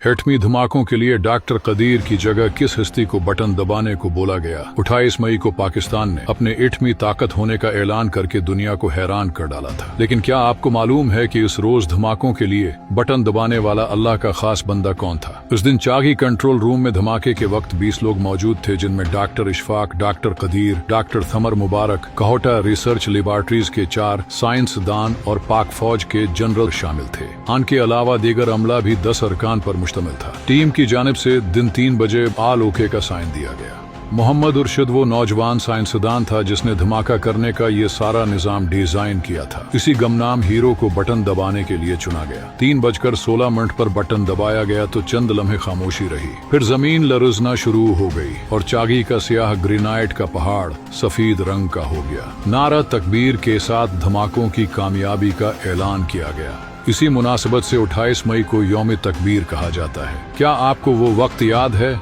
हेटमी धमाकों के लिए डॉक्टर कदीर की जगह किस हस्ती को बटन दबाने को बोला गया? 28 मई को पाकिस्तान ने अपने एटमी ताकत होने का ऐलान करके दुनिया को हैरान कर डाला था। लेकिन क्या आपको मालूम है कि इस रोज धमाकों के लिए बटन दबाने वाला अल्लाह का खास बंदा कौन था? उस दिन चागी कंट्रोल रूम में धमाके के वक्त 20 लोग मौजूद थे, जिनमें doctor Ishfaq, doctor Qadeer, doctor Samar Mubarak, Kahuta research laboratories के 4 साइंसदान और पाक फौज के जनरल शामिल थे। इनके अलावा दीगर अमला भी 10 अरकान पर मुश्तमिल था। टीम की जानिब से दिन 3 बजे आल ओके का साइन दिया गया। मोहम्मद उर्शद वो नौजवान साइंसदान था जिसने धमाका करने का ये सारा निजाम डिजाइन किया था। इसी गमनाम हीरो को बटन दबाने के लिए चुना गया। 3:16 पर बटन दबाया गया तो चंद लम्हे खामोशी रही, फिर जमीन लरजना शुरू हो गई और चागी का स्याह ग्रेनाइट का पहाड़ सफेद रंग का हो गया। नारा तकबीर के साथ धमाकों की कामयाबी का ऐलान किया गया। इसी मुनासबत से 28 मई को यौम तकबीर कहा जाता है। क्या आपको वो वक्त याद है